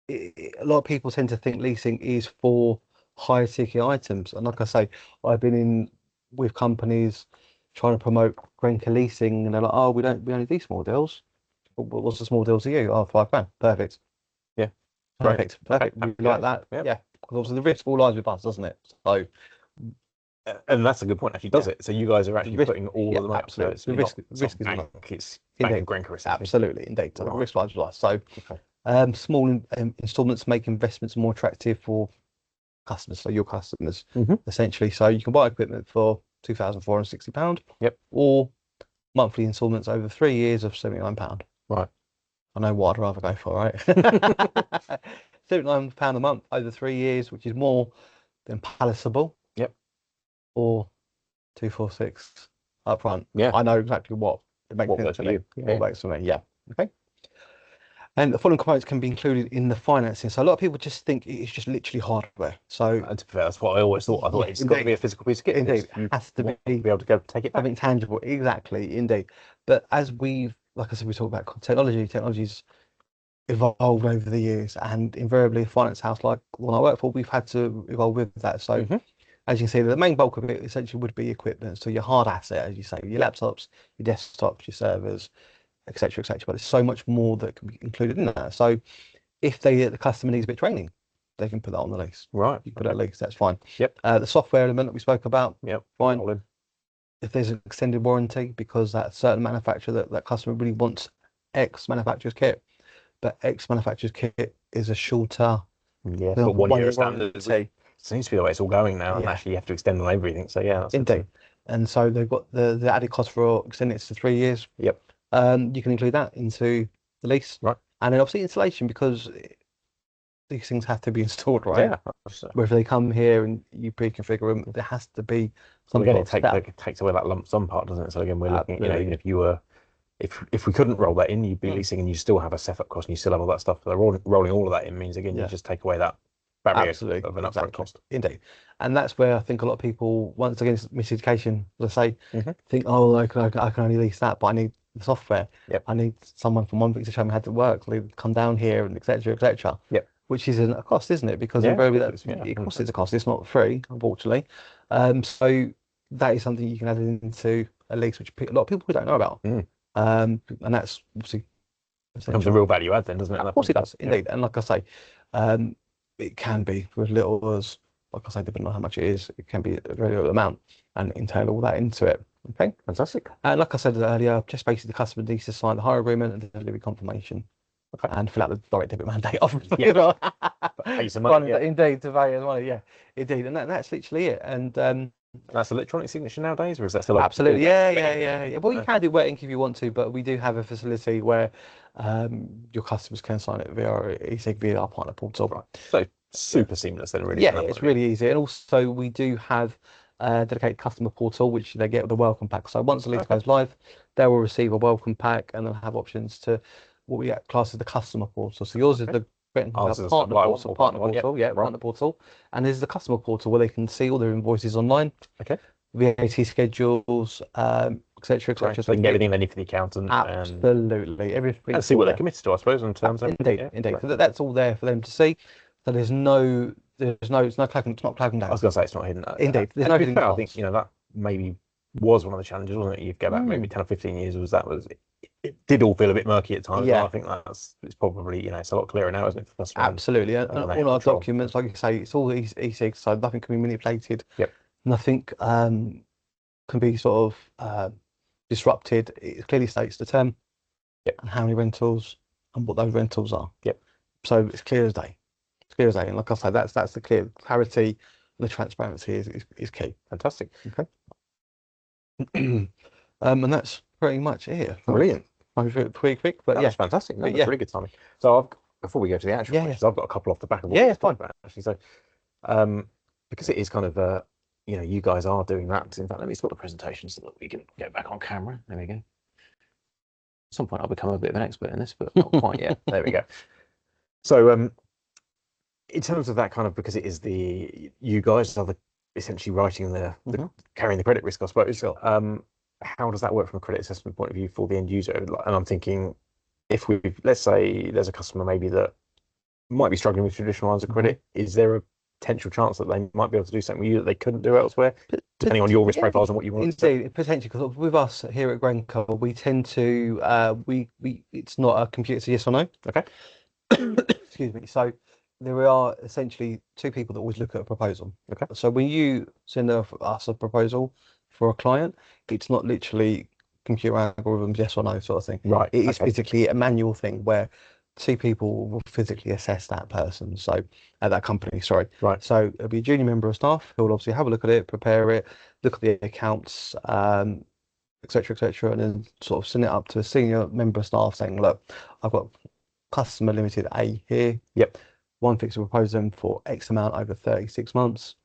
a lot of people tend to think leasing is for higher ticket items. And like I say, I've been in with companies trying to promote Grenke leasing, and they're like, oh, we only do small deals. What's the small deal to you? Oh, £5. Perfect. Yeah. Perfect. Great. Perfect. Okay. We like that. Yeah. Yeah. Because obviously the risk all lies with us, doesn't it? So And that's a good point, actually, does yeah. it? So you guys are actually Risk, putting all yeah, of them out. absolutely. So The it's not risk is bank, it's Bank of indeed, Grenke, essentially. absolutely, indeed. So the Right. risk lies with us. So Okay. small installments make investments more attractive for customers, so your customers, Hmm. essentially. So you can buy equipment for £2,460, Yep. or monthly installments over 3 years of £79. Right. I know what I'd rather go for, right? £79 a month over 3 years, which is more than palatable, Yep. or 246 up front. Yeah. I know exactly what it makes What sense works to for me. you? What Yeah. works for me, yeah. Okay. And the following components can be included in the financing. So a lot of people just think it's just literally hardware. So To be fair, that's what I always thought. I thought yeah, it's got to be indeed, a physical piece of kit. indeed, You has to want to be be able to go take it back. something tangible. Exactly, indeed. But as we've, like I said, we talk about technology. Technology's evolved over the years, and invariably, a finance house like the one I work for, we've had to evolve with that. So Hmm. as you can see, the main bulk of it essentially would be equipment. So your hard asset, as you say, your Yep. laptops, your desktops, your servers, etc., etc. But there's so much more that can be included in that. So if the customer needs a bit of training, they can put that on the lease. Right. You put it Okay. on the lease, that's fine. Yep. The software element that we spoke about, Yep. fine. All in. If there's an extended warranty because that certain manufacturer that customer really wants X manufacturer's kit, but X manufacturer's kit is a shorter, Yeah. for But example, 1 year 1 year standard, which warranty. seems to be the way it's all going now, and Yeah, actually you have to extend on everything. So yeah, that's good to indeed. know. And so they've got the added cost for extending it to 3 years. Yep. You can include that into the lease. Right. And then obviously installation, because these things have to be installed, right? Yeah. So, Whether they come here and you pre-configure them, there has to be well, some again, sort of step. it takes away that lump sum part, doesn't it? So again, we're looking at, even Absolutely. if you were, if we couldn't roll that in, you'd be Mm. leasing, and you still have a setup cost, and you still have all that stuff. They're rolling all of that in means, again, you Yeah, just take away that barrier absolutely. of an upfront Exactly. cost. Indeed. And that's where I think a lot of people, once again, it's miseducation, let's say, Hmm. think, oh, I can only lease that, but I need the software. Yep. I need someone from one thing to show me how to work. They come down here and etc. etc. Yep. Which is a cost, isn't it? Because Yeah, of invariably course it that is. Yeah, it costs 100%. it's a cost. It's not free, unfortunately. So that is something you can add into a lease, which a lot of people don't know about. Mm. And that's obviously Becomes a essential. real value add then, doesn't it, at Of that course point? it does, Yeah. indeed. And like I say, um, it can be with little as, like I say, depending on how much it is, it can be a very little amount and entail all that into it. Okay. Fantastic. And like I said earlier, just basically the customer needs to sign the hire agreement and the delivery confirmation Okay. and fill out the direct debit mandate, obviously. Yeah. As well. Pay some money. Yeah. Indeed, to pay as money, yeah, indeed. And that's literally it. And That's electronic signature nowadays, or is that still all absolutely, yeah, wet yeah, ink? yeah, yeah. Well, you can do wet ink if you want to, but we do have a facility where your customers can sign it via e-sig via our partner portal. Right. So Yeah, super seamless then, really, yeah, from that point it's of view. really easy. And also, we do have a dedicated customer portal, which they get with the welcome pack. So once the lease Okay. goes live, they will receive a welcome pack and they'll have options to what we class as the customer portal. So yours is Okay. the Oh, this is a partner supply one portal, or partner one. Yep. yeah, Right. partner portal. And this is the customer portal where they can see all their invoices online, Okay. VAT schedules, etc., Great. etc. So they So can get everything they need for the accountant absolutely and everything's see all what they're there. committed to, I suppose, in terms of everything. Indeed, Yeah. indeed. Great. So that's all there for them to see. So it's no cloaking, it's not cloaking I was down. going to say it's not hidden. Indeed, there's And no to be hidden fair, I think, costs. that maybe was one of the challenges, wasn't it? You go back maybe Mm, 10 or 15 years, it did all feel a bit murky at times. And I yeah, think it's probably, it's a lot clearer now, isn't it, for the customer, absolutely. And and they all have our control. documents, like you say, it's all e-sig, so nothing can be manipulated. Yep. Nothing can be sort of disrupted. It clearly states the term Yep. and how many rentals and what those rentals are. Yep. So it's clear as day. It's clear as day. And like I say, that's the clear clarity and the transparency is key. Fantastic. Okay. And that's pretty much it. Brilliant. Quick, but That yeah, was fantastic. No, but that's yeah, really good timing. So before we go to the actual yeah, yeah, questions, I've got a couple off the back of what yeah, we it's just talked fine. about, actually. So because it is kind of you guys are doing that. In fact, let me stop the presentation so that we can get back on camera. There we go. At some point I'll become a bit of an expert in this, but not quite yet. There we go. So in terms of that kind of, because it is you guys are the essentially writing the carrying the credit risk, I suppose. Sure. How does that work from a credit assessment point of view for the end user? And I'm thinking, if let's say there's a customer maybe that might be struggling with traditional lines of credit, is there a potential chance that they might be able to do something with you that they couldn't do elsewhere, depending on your risk Yeah, profiles and what you want to indeed, potentially, because with us here at Grenke, we tend to we it's not a computer, it's a yes or no. Okay. Excuse me. So there are essentially two people that always look at a proposal. Okay. So when you send us a proposal for a client, it's not literally computer algorithms, yes or no sort of thing. Right. It is Okay. physically a manual thing where two people will physically assess that person. So at that company, sorry. Right. So it'll be a junior member of staff who will obviously have a look at it, prepare it, look at the accounts, etc., etc., and then sort of send it up to a senior member of staff saying, look, I've got customer limited A here. Yep. One fixed propose them for X amount over 36 months.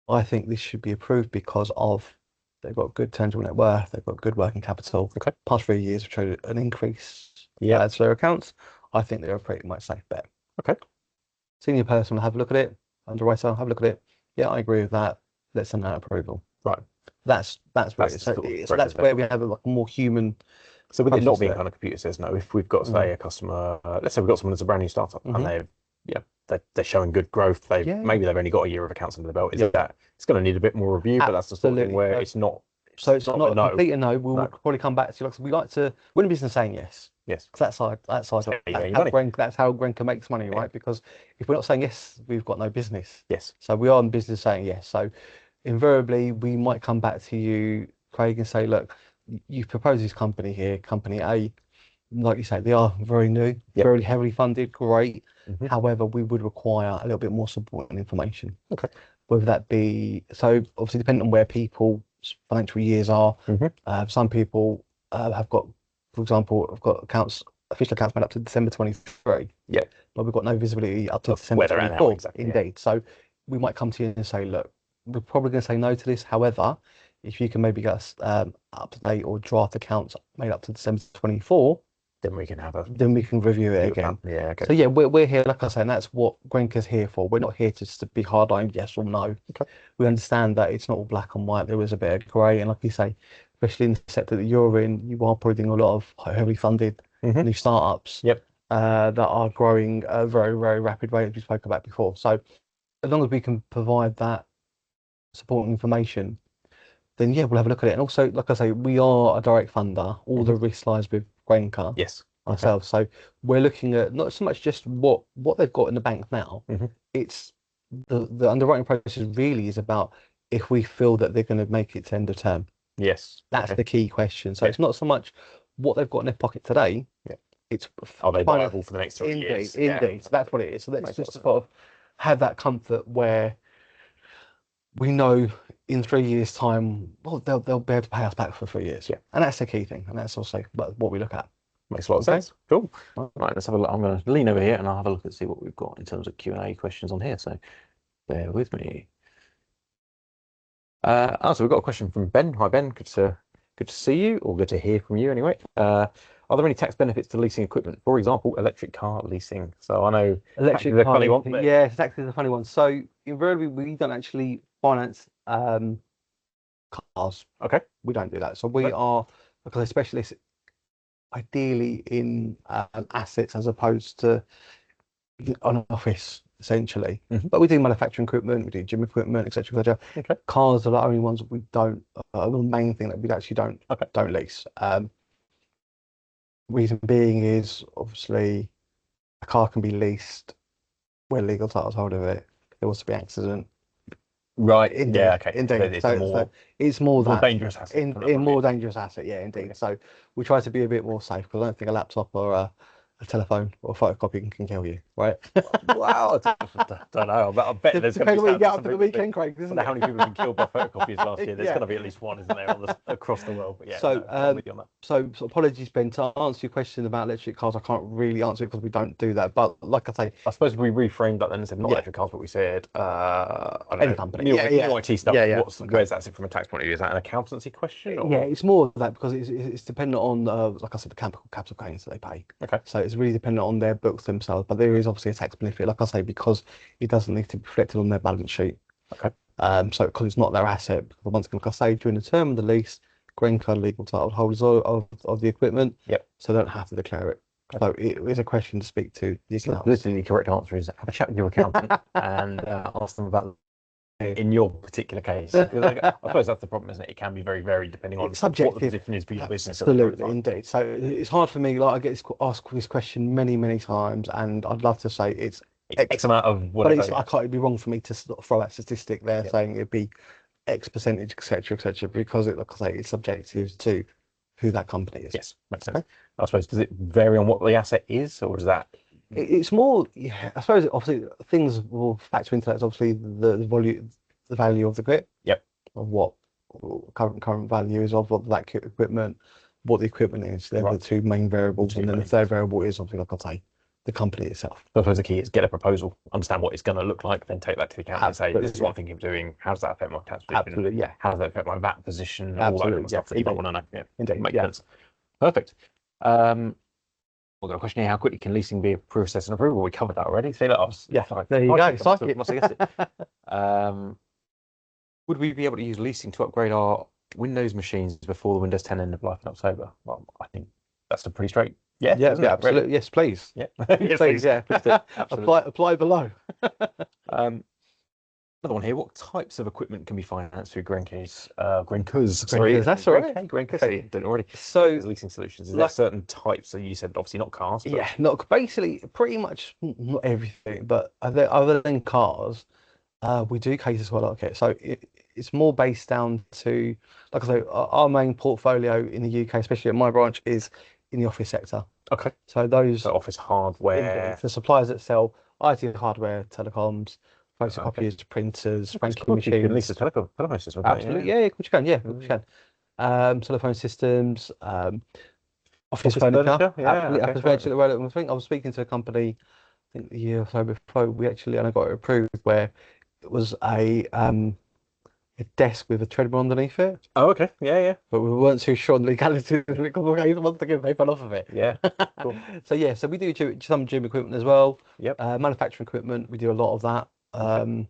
I think this should be approved because of they've got good tangible net worth, they've got good working capital. Okay. Past 3 years have showed an increase to their accounts. I think they're a pretty much safe bet. Okay. Senior person will have a look at it. Underwriter, have a look at it. Yeah, I agree with that. Let's send that approval. Right. That's where That's it's, the sort of so that's where we have a more human. So with it not process being there. kind of computer says no, if we've got say a customer, let's say we've got someone that's a brand new startup and they're showing good growth, maybe they've only got a year of accounts under the belt. Is that it's going to need a bit more review, but that's the sort of thing where it's not. So it's not a no. complete no. We'll probably come back to you. Like, we like to win a business saying yes. Yes. Because that's how Grenke makes money, right? Because if we're not saying yes, we've got no business. Yes. So we are in business saying yes. So invariably, we might come back to you, Craig, and say, look, you've proposed this company here, company A. Like you say, they are very new, very heavily funded, great. However, we would require a little bit more support and information. Okay. Whether that be, so obviously depending on where people's financial years are, some people have got, for example, have got official accounts made up to December 23. Yeah. But we've got no visibility up to December 24. Exactly, indeed. So we might come to you and say, look, we're probably going to say no to this. However, if you can maybe get us up to date or draft accounts made up to December 24, then we can review it again. Yeah. Okay. So yeah, we're here, like I say, and that's what Grenke's here for. We're not here just to be hard on yes or no. Okay. We understand that it's not all black and white. There is a bit of grey, and like you say, especially in the sector that you're in, you are probably doing a lot of heavily funded new startups. Yep. That are growing at a very, very rapid rate, as we spoke about before. So as long as we can provide that supporting information, then yeah, we'll have a look at it. And also, like I say, we are a direct funder. All the risk lies with Grenke. Yes. Ourselves. So we're looking at not so much just what they've got in the bank now. It's the underwriting process really is about if we feel that they're going to make it to end of term. Yes. That's the key question. So it's not so much what they've got in their pocket today. Yeah. It's are they viable for the next 3 years? Indeed. So that's what it is. So let's just sort of have that comfort where we know in 3 years' time, well, they'll be able to pay us back for 3 years. Yeah. And that's the key thing. And that's also what we look at. Makes a lot of sense. Cool. Right, let's have a look. I'm going to lean over here and I'll have a look and see what we've got in terms of Q&A questions on here. So bear with me. So we've got a question from Ben. Hi, Ben. Good to see you, or good to hear from you anyway. Are there any tax benefits to leasing equipment? For example, electric car leasing. So I know electric car car funny one. But... Yeah, tax is a funny one. So invariably, we don't actually finance cars. Okay. We don't do that. So we are, because a specialist ideally in assets as opposed to an office essentially. But we do manufacturing equipment, we do gym equipment, etc., etc. Okay. Cars are the only ones that we don't, the main thing that we actually don't lease. Reason being is obviously a car can be leased where legal title's hold of it. There was to be an accident. Right. Indeed. Yeah. Okay. Indeed. So it's more that dangerous asset. In more dangerous asset. Yeah. Indeed. Okay. So we try to be a bit more safe because I don't think a laptop or a telephone or a photocopy can kill you, right? Wow. I don't know. I bet there's going to be what you get up to the weekend, Craig. Isn't it? How many people have been killed by photocopiers last year? There's going to be at least one, isn't there, across the world? But yeah. So, I'm with you on that. So apologies, Ben. To answer your question about electric cars, I can't really answer it because we don't do that. But like I say, I suppose we reframed that then and said not electric cars, but we said I don't know, company. New IT stuff. Yeah. Where's that sit from a tax point of view? Is that an accountancy question? Or? Yeah, it's more of that because it's dependent on, like I said, the capital gains that they pay. Okay. So it's really dependent on their books themselves. But there is obviously a tax benefit, like I say, because it doesn't need to be reflected on their balance sheet. Okay. So because it's not their asset. Because once again, like I say, during the term of the lease, Grenke are legal title holders of the equipment, Yep. so they don't have to declare it. So it is a question to speak to the So accounts. literally the correct answer is have a chat with your accountant and ask them about in your particular case. Because I suppose that's the problem, isn't it? It can be very varied depending on It's what the subjective. position is for your business at the current Absolutely, time. indeed. So it's hard for me. Like I get asked this question many, many times, and I'd love to say it's X amount of but whatever. I can't. It'd be wrong for me to sort of throw that statistic there Yeah. saying it'd be X percentage, etc., because it, like I say, it's subjective to who that company is. Yes, makes sense. I suppose, does it vary on what the asset is, or is that? It's more, yeah, I suppose obviously things will factor into that. Is obviously the value of the kit, Yep. of what current value is of that equipment, what the equipment is. They're the Right. two main variables, Two and then the main third variable is obviously, like I say, the company itself. So I suppose the key is get a proposal, understand what it's going to look like, then take that to the accountant and say, Absolutely, this is what I'm thinking of doing. How does that affect my tax position? Absolutely, yeah, How does that affect my VAT position? All that kind absolutely, of yeah, stuff that you might want to know. Yeah, indeed, makes yeah. sense. Perfect. We've got a question here. How quickly can leasing be approved, assessed, and approval? We covered that already. See, look, I was, Yeah, sorry, there you go. Psychic. must have guessed it. Would we be able to use leasing to upgrade our Windows machines before the Windows 10 end of life in October? Well, I think that's a pretty straight yes, Yeah, isn't yeah, it? Really? absolutely. Yes, please. Yeah. Please, Yes, yeah. please do. Absolutely. Apply below. Um, Another one here. What types of equipment can be financed through Grenke's, Grenke's, that's all right. Grenke, Okay. didn't already. So, As leasing solutions, is there like, certain types? So you said obviously not cars, but yeah, not basically pretty much not everything, but other than cars, we do cater to a lot of kit. So it's more based down to, like I say, our main portfolio in the UK, especially at my branch, is in the office sector. okay. So those So office indeed, hardware. for suppliers that sell IT hardware, telecoms, Okay. photocopiers, printers, Of franking course, you can lease a machines. telephone system, can't you? Absolutely, yeah, of course you can. Yeah, of course you Mm. can. Telephone systems, office Office furniture. furniture, yeah. Absolutely, Okay, office right. furniture. Well, I think I was speaking to a company, I think the year or so before, we actually and I got it approved where it was a desk with a treadmill underneath it, Oh, okay. Yeah, yeah. but we weren't too sure on the legality of it because once again they fell off of it. Yeah. Cool. So yeah, so we do some gym equipment as well. Yep. Manufacturing equipment, we do a lot of that. Okay.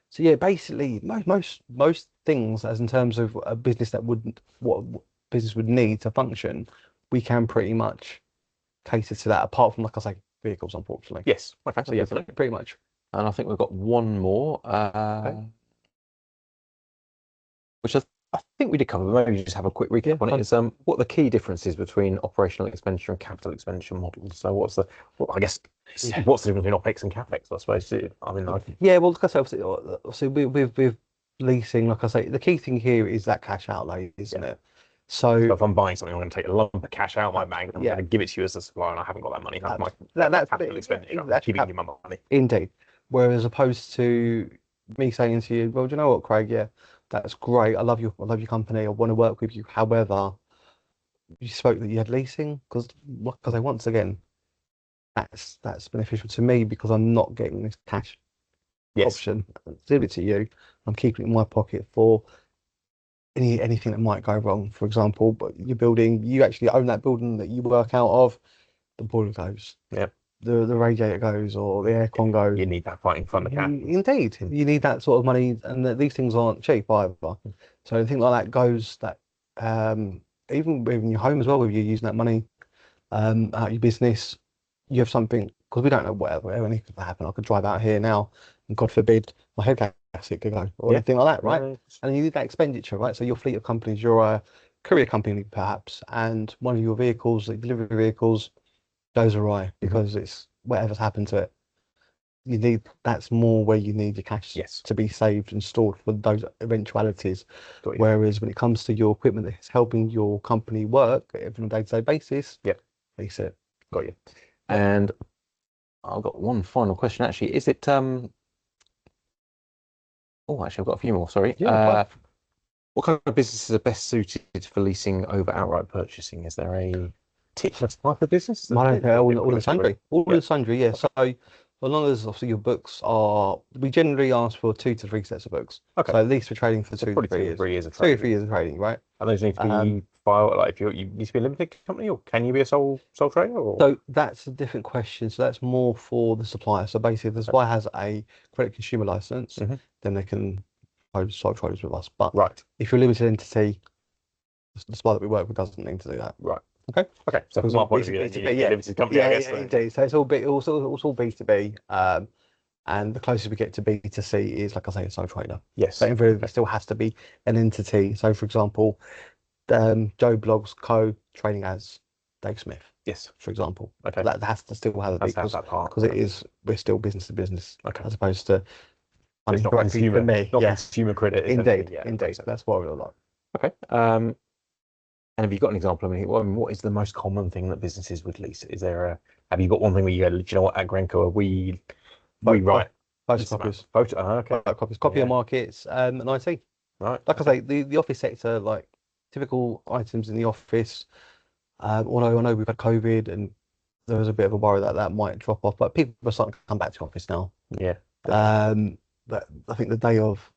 So yeah, basically most things as in terms of a business that wouldn't what business would need to function, we can pretty much cater to that. Apart from like I say, vehicles, unfortunately. Yes. Okay. So yeah, Good to know. pretty much. And I think we've got one more, Okay. which I think we did cover, but maybe just have a quick Yeah, recap on it. fun. Is what are the key differences between operational expenditure and capital expenditure models? So what's the, well, I guess, Yeah. what's the difference between OPEX and CapEx, I suppose? I mean, like, Yeah, well, like I say, obviously with leasing, like I say, the key thing here is that cash outlay, isn't yeah. it? So So if I'm buying something, I'm going to take a lump of cash out of my bank, I'm yeah, going to give it to you as a supplier, and I haven't got that money. That's my that's capital expenditure. I'm that's giving you my money. indeed. Whereas opposed to me saying to you, well, do you know what, Craig? Yeah, that's great. I love your company. I want to work with you. However, you spoke that you had leasing because once again, that's beneficial to me because I'm not getting this cash Yes. option. Give it to you. I'm keeping it in my pocket for anything that might go wrong. For example, but you actually own that building that you work out of. The boiler goes, Yeah. the radiator goes, or the aircon goes. You need that fighting fund of cash. Indeed, you need that sort of money, and these things aren't cheap either. So anything like that goes that even within your home as well, if you're using that money out of your business, you have something because we don't know whatever anything could happen. I could drive out here now, and God forbid my head gasket could go or Yeah. anything like that, right? Yeah. And you need that expenditure, right? So your fleet of companies, you're a courier company perhaps, and one of your vehicles, the delivery vehicles, goes awry because it's whatever's happened to it. That's more where you need your cash Yes. to be saved and stored for those eventualities. Got you. Whereas when it comes to your equipment that's helping your company work on a day-to-day basis, Yep. lease it. Got you. And I've got one final question actually. Is it oh, actually I've got a few more, sorry. Yeah, What kind of businesses are best suited for leasing over outright purchasing? Is there a particular type of business? all the sundry. All Yeah. the sundry, yeah. So as long as obviously your books are, we generally ask for 2 to 3 sets of books. Okay. So at least for trading for So 2 probably to 3 years. 3 years of 2 or trading. 3 years of trading, right? And those need to be file? Like, if you need to be a limited company, or can you be a sole trader? Or So that's a different question. So that's more for the supplier. So basically, if the supplier has a credit consumer license, hmm then they can hold sole traders with us. But right, if you're a limited entity, the supplier that we work with doesn't need to do that. right, Okay. okay. So from Because my all point of B2B, view, then you need to B2B, be a yeah. limited company, I Yeah, guess. yeah, indeed. So it's all also B2B. And the closest we get to B2C is, like I say, a sole trader. But Yes. invariably, Okay. it still has to be an entity. So, for example, Joe Blogs Co. trading as Dave Smith, Yes. for example. Okay. That has to still have a Has big to have that part. because it is we're still business to business Okay. as opposed to So it's running not directly for me. not Yeah, consumer credit, essentially. indeed, Yeah, makes indeed. sense. That's what we like. Okay. And have you got an example? I mean, what is the most common thing that businesses would lease? Have you got one thing where you go, do you know what, at Grenke, we write this amount Photocopies, photo? Okay. photocopies, copier Yeah. markets, and IT. Right. Like I Okay. say, the office sector, like typical items in the office. Although I know we've had COVID and there was a bit of a worry that that might drop off, but people are starting to come back to office now. Yeah, definitely. Um, but I think the day of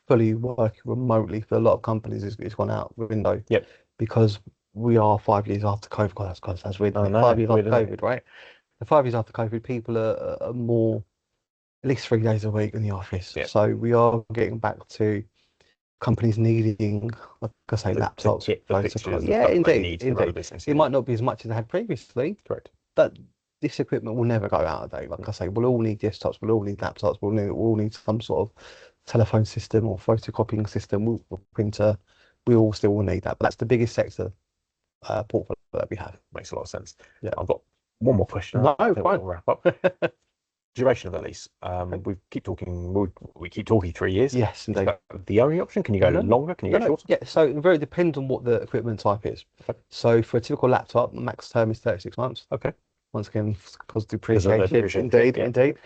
fully working remotely for a lot of companies is gone out the window Yep. because we are 5 years after COVID. God, that's weird, Oh isn't it? no, 5 years weird, after isn't it? COVID, right? The 5 years after COVID, people are more at least 3 days a week in the office. Yeah. So we are getting back to companies needing, like I say, The laptops, kit, the photocopies. fixtures, the Yeah, stuff they indeed, need to run a indeed. business. It Yeah. might not be as much as they had previously, Correct. but this equipment will never go out of date. Like I say, we'll all need desktops, we'll all need laptops, we'll all need some sort of telephone system or photocopying system, printer. We all still will need that. But that's the biggest sector portfolio that we have. Makes a lot of sense. Yeah. I've got one more question. No, I think we'll fine. wrap up. Duration of the lease. Okay. We keep talking 3 years. Yes, Is indeed. that the only option? Can you go No, no, longer? Can you no, go no. shorter? Yeah, so it very depends on what the equipment type is. Okay. So for a typical laptop, the max term is 36 months. Okay. Once again, because Because of the depreciation, depreciation. indeed, Yeah. indeed.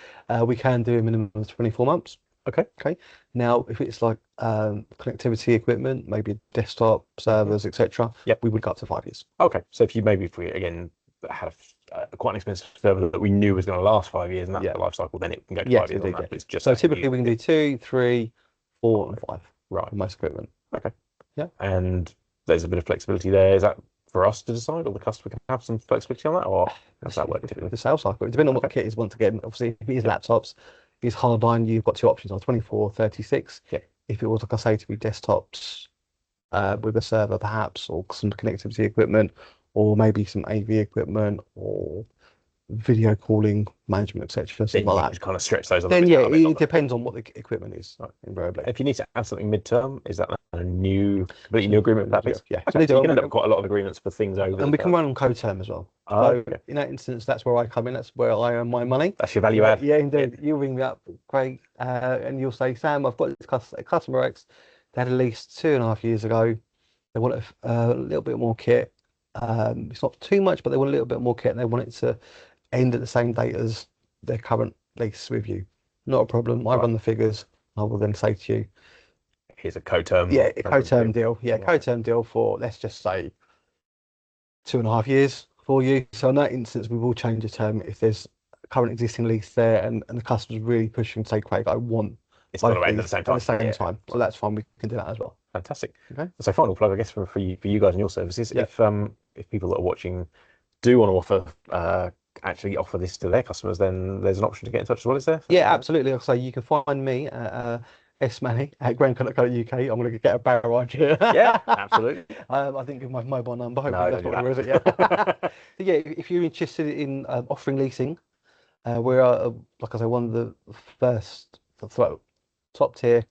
We can do a minimum of 24 months. Okay. Okay. Now, if it's like connectivity equipment, maybe desktop Mhm. servers, etc., Yep. we would go up to 5 years. Okay. So if we again had quite an expensive server that we knew was going to last 5 years and that's Yeah. the life cycle, then it can go to Yes, 5 years on indeed. that. Yeah. But it's just So that new typically we can do bit. 2, 3, 4, and 5 Right. for most equipment. Okay. Yeah. And there's a bit of flexibility there. Is that for us to decide, or the customer can have some flexibility on that, or how does that work typically? The sales cycle, depending on what the Okay. kit is want to get. Obviously, if it is Yep. laptops, if it's hardline, you've got two options on 24, 36. Yep. If it was, like I say, to be desktops with a server perhaps, or some connectivity equipment, or maybe some AV equipment, or video calling management, etc., something Then you like can that. kind of stretch those other Then bits yeah, out a bit it longer. depends on what the equipment is, Right. invariably. If you need to add something mid-term, is that a completely new agreement for that piece? Yeah, so Okay, they so you do, can end up with quite a lot of agreements for things over and the we can term. run on co-term as well. Oh, So okay. in that instance, that's where I come in. That's where I earn my money. That's your value add. Yeah, indeed. You ring me up, Craig, and you'll say, Sam, I've got this customer X. They had a lease 2.5 years ago. They want a little bit more kit. It's not too much, but they want a little bit more kit, and they want it to end at the same date as their current lease with you. Not a problem. I Right. run the figures. I will then say to you, Here's a co-term yeah, a reference co-term deal. deal. Yeah, Right. co-term deal for, let's just say, 2.5 years for you. So in that instance, we will change the term if there's a current existing lease there and the customer's really pushing to say, Craig, I want It's got both to end at the these same at the time. same Yeah. time. So Right. that's fine. We can do that as well. Fantastic. Okay. So final plug, I guess, for you guys and your services. Yeah. If people that are watching do want to actually offer this to their customers, then there's an option to get in touch as well, is there? Yeah, absolutely. Like I say, you can find me at smanny@grenke.co.uk. I'm going to get a barrage here. Yeah, absolutely. I think give my mobile number. Hopefully No, that's don't do what there is. It. that. Yeah. So yeah, if you're interested in offering leasing, we're like I say, one of the first top tier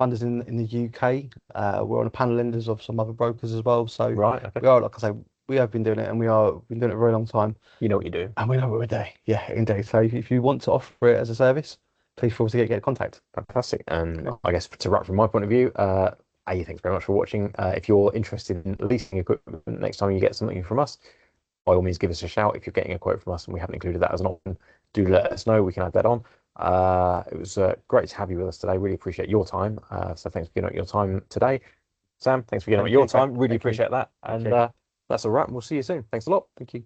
funders in the UK. We're on a panel lenders of some other brokers as well. So Right. Okay. we are, like I say, we have been doing it, and we've been doing it a very long time, You know what you do. and we know what we're doing. Yeah, indeed. So if you want to offer it as a service, please feel free to get in contact. Fantastic. And Okay. I guess to wrap from my point of view, thanks very much for watching. If you're interested in leasing equipment next time you get something from us, by all means, give us a shout. If you're getting a quote from us and we haven't included that as an option, do let us know. We can add that on. It was great to have you with us today. Really appreciate your time. So thanks for giving up your time today. Sam, thanks for giving up Thank your you, Craig. time. Really Thank you. appreciate that. And you. that's a wrap. We'll see you soon. Thanks a lot. Thank you.